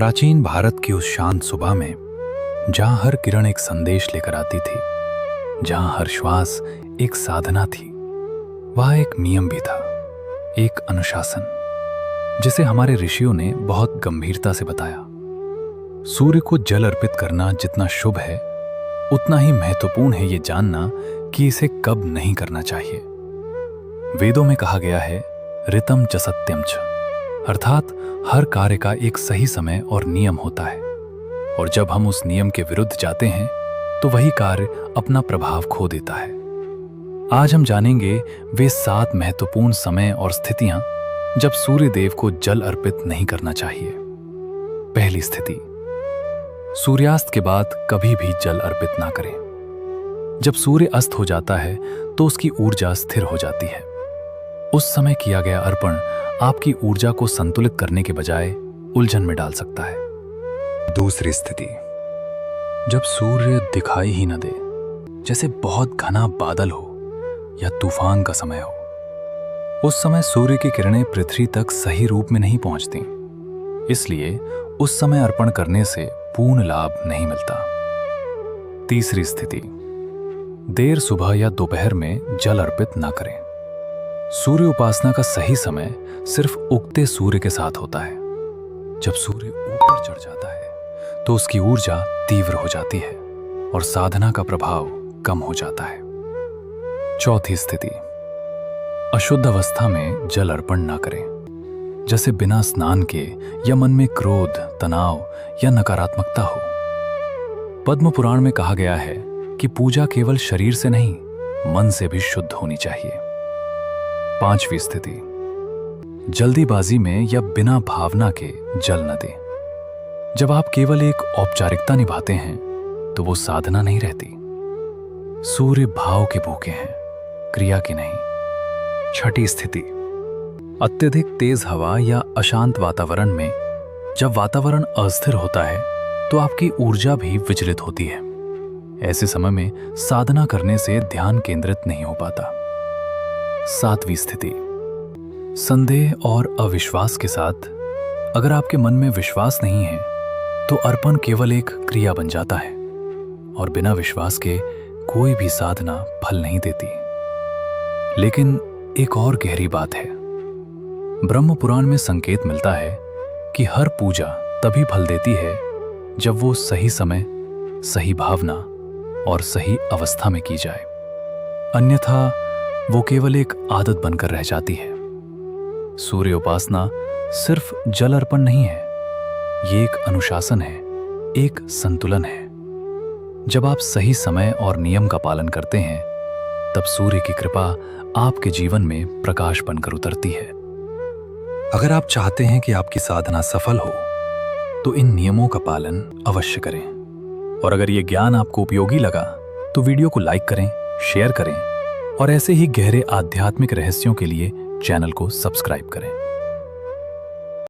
प्राचीन भारत की उस शांत सुबह में, जहां हर किरण एक संदेश लेकर आती थी, जहां हर श्वास एक साधना थी, वहां एक नियम भी था, एक अनुशासन, जिसे हमारे ऋषियों ने बहुत गंभीरता से बताया। सूर्य को जल अर्पित करना जितना शुभ है, उतना ही महत्वपूर्ण है ये जानना कि इसे कब नहीं करना चाहिए। वेदों में कहा गया है, ऋतम च सत्यम च, अर्थात हर कार्य का एक सही समय और नियम होता है, और जब हम उस नियम के विरुद्ध जाते हैं तो वही कार्य अपना प्रभाव खो देता है। आज हम जानेंगे वे 7 महत्वपूर्ण समय और स्थितियां जब सूर्य देव को जल अर्पित नहीं करना चाहिए। पहली स्थिति, सूर्यास्त के बाद कभी भी जल अर्पित ना करें। जब सूर्य अस्त हो जाता है तो उसकी ऊर्जा स्थिर हो जाती है। उस समय किया गया अर्पण आपकी ऊर्जा को संतुलित करने के बजाय उलझन में डाल सकता है। दूसरी स्थिति, जब सूर्य दिखाई ही न दे, जैसे बहुत घना बादल हो या तूफान का समय हो। उस समय सूर्य की किरणें पृथ्वी तक सही रूप में नहीं पहुंचती, इसलिए उस समय अर्पण करने से पूर्ण लाभ नहीं मिलता। तीसरी स्थिति, देर सुबह या दोपहर में जल अर्पित ना करें। सूर्य उपासना का सही समय सिर्फ उगते सूर्य के साथ होता है। जब सूर्य ऊपर चढ़ जाता है तो उसकी ऊर्जा तीव्र हो जाती है और साधना का प्रभाव कम हो जाता है। चौथी स्थिति, अशुद्ध अवस्था में जल अर्पण ना करें, जैसे बिना स्नान के या मन में क्रोध, तनाव या नकारात्मकता हो। पद्म पुराण में कहा गया है कि पूजा केवल शरीर से नहीं, मन से भी शुद्ध होनी चाहिए। पांचवी स्थिति, जल्दीबाजी में या बिना भावना के जल न दें। जब आप केवल एक औपचारिकता निभाते हैं तो वो साधना नहीं रहती। सूर्य भाव के भूखे हैं, क्रिया की नहीं। छठी स्थिति, अत्यधिक तेज हवा या अशांत वातावरण में जब वातावरण अस्थिर होता है तो आपकी ऊर्जा भी विचलित होती है। ऐसे समय में साधना करने से ध्यान केंद्रित नहीं हो पाता। सातवीं स्थिति, संदेह और अविश्वास के साथ। अगर आपके मन में विश्वास नहीं है तो अर्पण केवल एक क्रिया बन जाता है, और बिना विश्वास के कोई भी साधना फल नहीं देती। लेकिन एक और गहरी बात है। ब्रह्म पुराण में संकेत मिलता है कि हर पूजा तभी फल देती है जब वो सही समय, सही भावना और सही अवस्था में की जाए, अन्यथा वो केवल एक आदत बनकर रह जाती है। सूर्य उपासना सिर्फ जल अर्पण नहीं है, ये एक अनुशासन है, एक संतुलन है। जब आप सही समय और नियम का पालन करते हैं, तब सूर्य की कृपा आपके जीवन में प्रकाश बनकर उतरती है। अगर आप चाहते हैं कि आपकी साधना सफल हो, तो इन नियमों का पालन अवश्य करें। और अगर ये ज्ञान आपको उपयोगी लगा तो वीडियो को लाइक करें, शेयर करें, और ऐसे ही गहरे आध्यात्मिक रहस्यों के लिए चैनल को सब्सक्राइब करें।